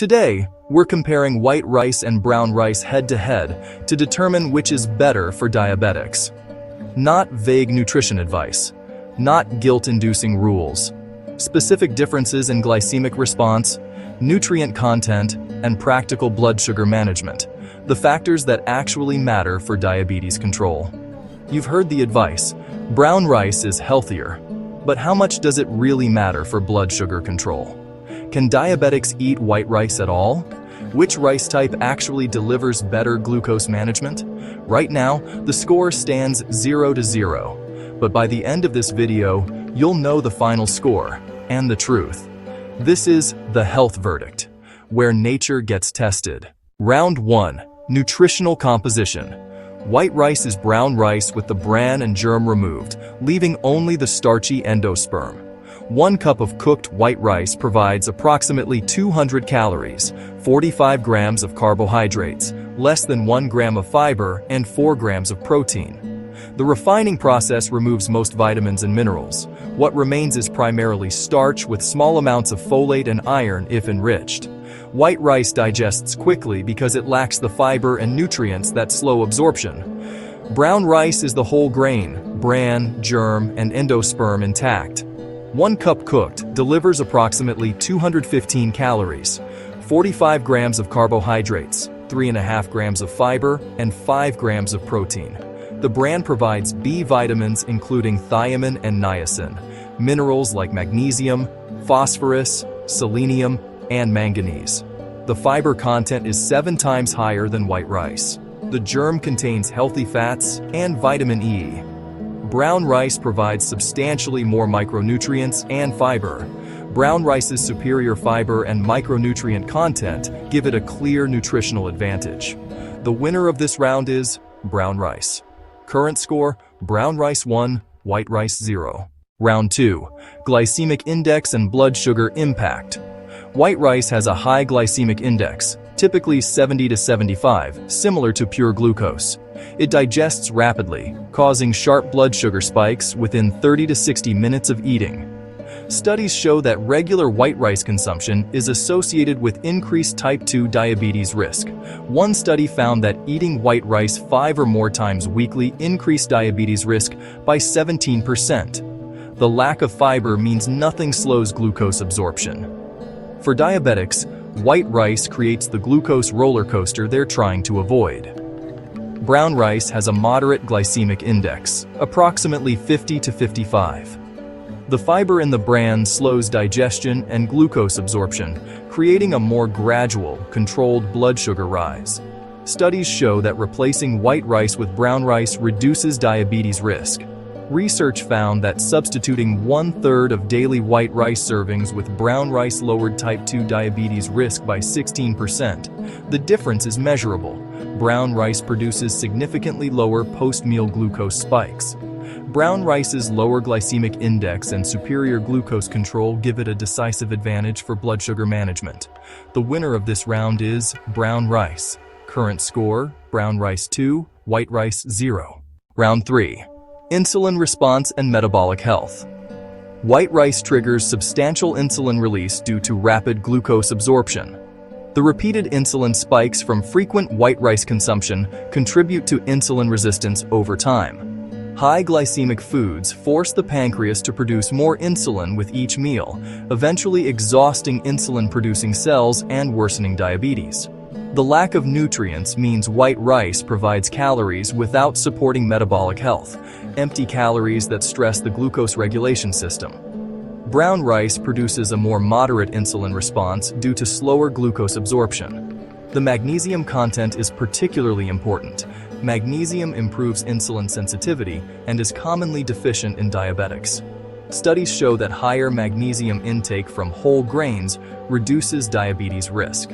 Today, we're comparing white rice and brown rice head-to-head to determine which is better for diabetics. Not vague nutrition advice, not guilt-inducing rules. Specific differences in glycemic response, nutrient content, and practical blood sugar management, the factors that actually matter for diabetes control. You've heard the advice, brown rice is healthier, but how much does it really matter for blood sugar control? Can diabetics eat white rice at all? Which rice type actually delivers better glucose management? Right now, the score stands 0-0, but by the end of this video, you'll know the final score and the truth. This is the health verdict, where nature gets tested. Round 1. Nutritional composition. White rice is brown rice with the bran and germ removed, leaving only the starchy endosperm. 1 cup of cooked white rice provides approximately 200 calories, 45 grams of carbohydrates, less than 1 gram of fiber, and 4 grams of protein. The refining process removes most vitamins and minerals. What remains is primarily starch with small amounts of folate and iron if enriched. White rice digests quickly because it lacks the fiber and nutrients that slow absorption. Brown rice is the whole grain, bran, germ, and endosperm intact. 1 cup cooked delivers approximately 215 calories, 45 grams of carbohydrates, 3.5 grams of fiber, and 5 grams of protein. The bran provides B vitamins including thiamine and niacin, minerals like magnesium, phosphorus, selenium, and manganese. The fiber content is 7 times higher than white rice. The germ contains healthy fats and vitamin E. Brown rice provides substantially more micronutrients and fiber. Brown rice's superior fiber and micronutrient content give it a clear nutritional advantage. The winner of this round is brown rice. Current score, brown rice 1, white rice 0. Round 2. Glycemic index and blood sugar impact. White rice has a high glycemic index, typically 70 to 75, similar to pure glucose. It digests rapidly, causing sharp blood sugar spikes within 30 to 60 minutes of eating. Studies show that regular white rice consumption is associated with increased type 2 diabetes risk. One study found that eating white rice 5 or more times weekly increased diabetes risk by 17%. The lack of fiber means nothing slows glucose absorption. For diabetics, white rice creates the glucose roller coaster they're trying to avoid. Brown rice has a moderate glycemic index, approximately 50 to 55. The fiber in the bran slows digestion and glucose absorption, creating a more gradual, controlled blood sugar rise. Studies show that replacing white rice with brown rice reduces diabetes risk. Research found that substituting 1/3 of daily white rice servings with brown rice lowered type 2 diabetes risk by 16%. The difference is measurable. Brown rice produces significantly lower post-meal glucose spikes. Brown rice's lower glycemic index and superior glucose control give it a decisive advantage for blood sugar management. The winner of this round is brown rice. Current score, brown rice 2, white rice 0. Round 3. Insulin response and metabolic health. White rice triggers substantial insulin release due to rapid glucose absorption. The repeated insulin spikes from frequent white rice consumption contribute to insulin resistance over time. High glycemic foods force the pancreas to produce more insulin with each meal, eventually exhausting insulin-producing cells and worsening diabetes. The lack of nutrients means white rice provides calories without supporting metabolic health, empty calories that stress the glucose regulation system. Brown rice produces a more moderate insulin response due to slower glucose absorption. The magnesium content is particularly important. Magnesium improves insulin sensitivity and is commonly deficient in diabetics. Studies show that higher magnesium intake from whole grains reduces diabetes risk.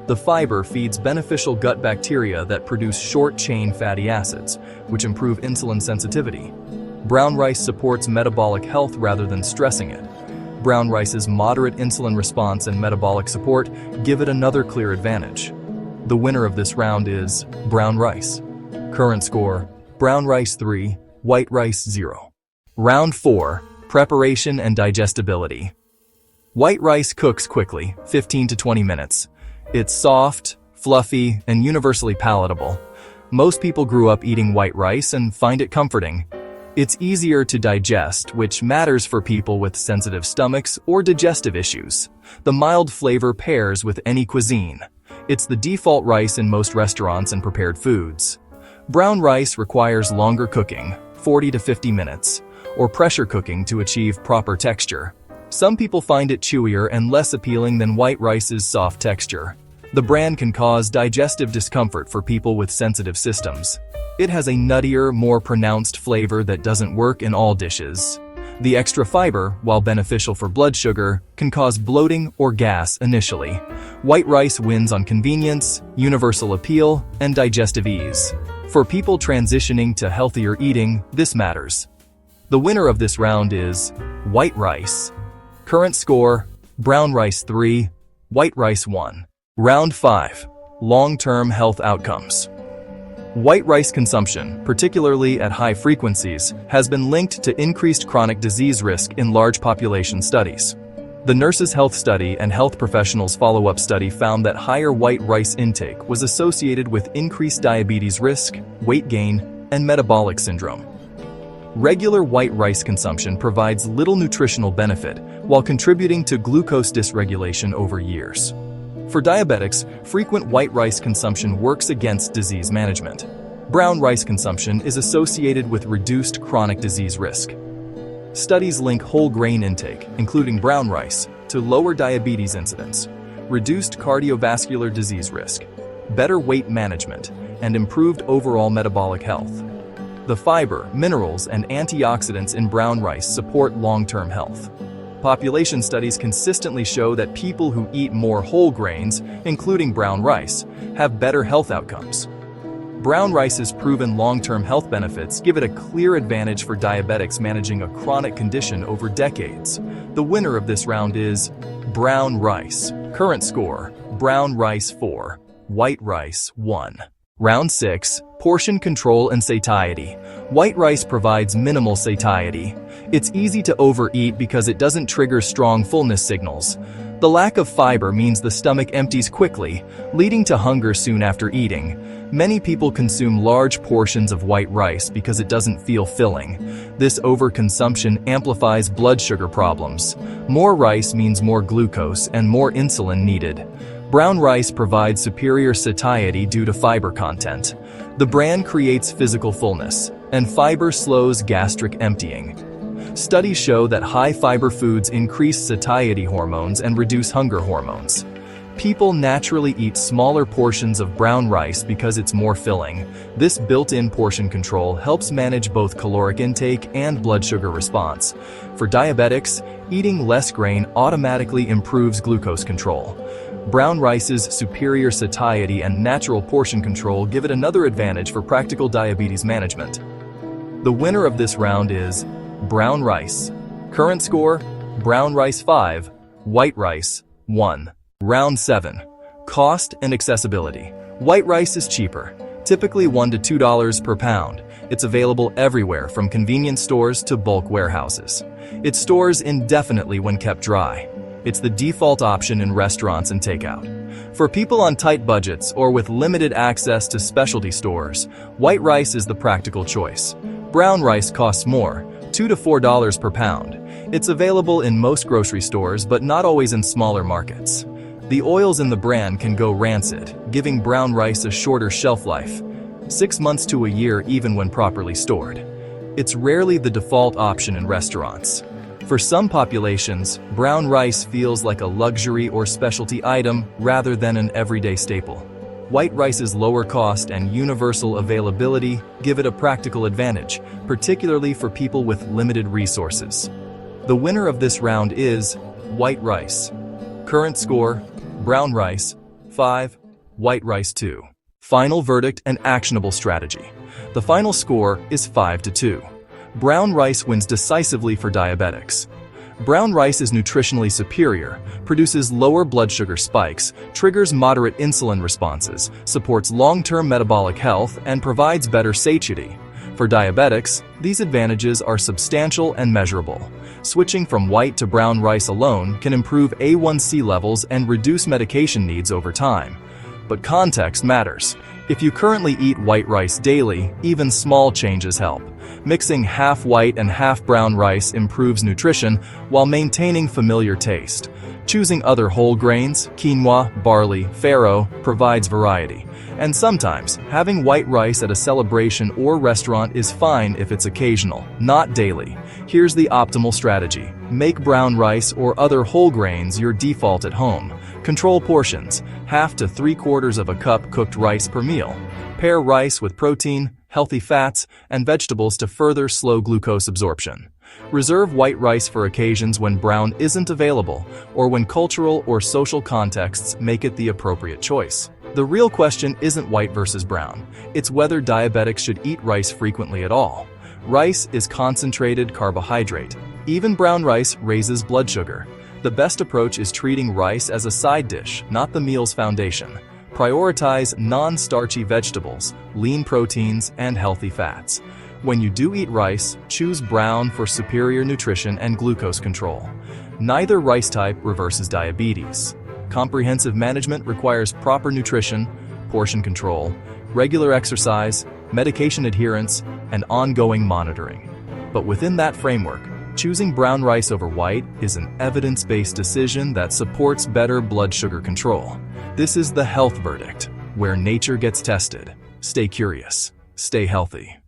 The fiber feeds beneficial gut bacteria that produce short-chain fatty acids, which improve insulin sensitivity. Brown rice supports metabolic health rather than stressing it. Brown rice's moderate insulin response and metabolic support give it another clear advantage. The winner of this round is brown rice. Current score, brown rice 3, white rice 0. Round 4, preparation and digestibility. White rice cooks quickly, 15 to 20 minutes. It's soft, fluffy, and universally palatable. Most people grew up eating white rice and find it comforting. It's easier to digest, which matters for people with sensitive stomachs or digestive issues. The mild flavor pairs with any cuisine. It's the default rice in most restaurants and prepared foods. Brown rice requires longer cooking, 40 to 50 minutes, or pressure cooking to achieve proper texture. Some people find it chewier and less appealing than white rice's soft texture. The bran can cause digestive discomfort for people with sensitive systems. It has a nuttier, more pronounced flavor that doesn't work in all dishes. The extra fiber, while beneficial for blood sugar, can cause bloating or gas initially. White rice wins on convenience, universal appeal, and digestive ease. For people transitioning to healthier eating, this matters. The winner of this round is white rice. Current score: brown rice 3, white rice 1. Round 5. Long-term health outcomes. White rice consumption, particularly at high frequencies, has been linked to increased chronic disease risk in large population studies. The Nurses' Health Study and Health Professionals Follow-Up Study found that higher white rice intake was associated with increased diabetes risk, weight gain, and metabolic syndrome. Regular white rice consumption provides little nutritional benefit while contributing to glucose dysregulation over years. For diabetics, frequent white rice consumption works against disease management. Brown rice consumption is associated with reduced chronic disease risk. Studies link whole grain intake, including brown rice, to lower diabetes incidence, reduced cardiovascular disease risk, better weight management, and improved overall metabolic health. The fiber, minerals, and antioxidants in brown rice support long-term health. Population studies consistently show that people who eat more whole grains, including brown rice, have better health outcomes. Brown rice's proven long-term health benefits give it a clear advantage for diabetics managing a chronic condition over decades. The winner of this round is brown rice. Current score: brown rice 4, white rice 1. Round 6. Portion control and satiety. White rice provides minimal satiety. It's easy to overeat because it doesn't trigger strong fullness signals. The lack of fiber means the stomach empties quickly, leading to hunger soon after eating. Many people consume large portions of white rice because it doesn't feel filling. This overconsumption amplifies blood sugar problems. More rice means more glucose and more insulin needed. Brown rice provides superior satiety due to fiber content. The bran creates physical fullness, and fiber slows gastric emptying. Studies show that high-fiber foods increase satiety hormones and reduce hunger hormones. People naturally eat smaller portions of brown rice because it's more filling. This built-in portion control helps manage both caloric intake and blood sugar response. For diabetics, eating less grain automatically improves glucose control. Brown rice's superior satiety and natural portion control give it another advantage for practical diabetes management. The winner of this round is brown rice. Current score: brown rice 5, white rice 1. Round 7. Cost and accessibility. White rice is cheaper, typically $1 to $2 per pound. It's available everywhere from convenience stores to bulk warehouses. It stores indefinitely when kept dry. It's the default option in restaurants and takeout. For people on tight budgets or with limited access to specialty stores, white rice is the practical choice. Brown rice costs more, $2 to $4 per pound. It's available in most grocery stores, but not always in smaller markets. The oils in the bran can go rancid, giving brown rice a shorter shelf life, 6 months to a year even when properly stored. It's rarely the default option in restaurants. For some populations, brown rice feels like a luxury or specialty item rather than an everyday staple. White rice's lower cost and universal availability give it a practical advantage, particularly for people with limited resources. The winner of this round is white rice. Current score: brown rice 5, white rice 2. Final verdict and actionable strategy. The final score is 5 to 2. Brown rice wins decisively for diabetics. Brown rice is nutritionally superior, produces lower blood sugar spikes, triggers moderate insulin responses, supports long-term metabolic health, and provides better satiety. For diabetics, these advantages are substantial and measurable. Switching from white to brown rice alone can improve A1C levels and reduce medication needs over time. But context matters. If you currently eat white rice daily, even small changes help. Mixing half white and half brown rice improves nutrition while maintaining familiar taste. Choosing other whole grains, quinoa, barley, farro, provides variety. And sometimes, having white rice at a celebration or restaurant is fine if it's occasional, not daily. Here's the optimal strategy. Make brown rice or other whole grains your default at home. Control portions, half to 3/4 of a cup cooked rice per meal. Pair rice with protein, healthy fats, and vegetables to further slow glucose absorption. Reserve white rice for occasions when brown isn't available or when cultural or social contexts make it the appropriate choice. The real question isn't white versus brown. It's whether diabetics should eat rice frequently at all. Rice is concentrated carbohydrate. Even brown rice raises blood sugar. The best approach is treating rice as a side dish, not the meal's foundation. Prioritize non-starchy vegetables, lean proteins, and healthy fats. When you do eat rice, choose brown for superior nutrition and glucose control. Neither rice type reverses diabetes. Comprehensive management requires proper nutrition, portion control, regular exercise, medication adherence, and ongoing monitoring. But within that framework, choosing brown rice over white is an evidence-based decision that supports better blood sugar control. This is the health verdict, where nature gets tested. Stay curious, stay healthy.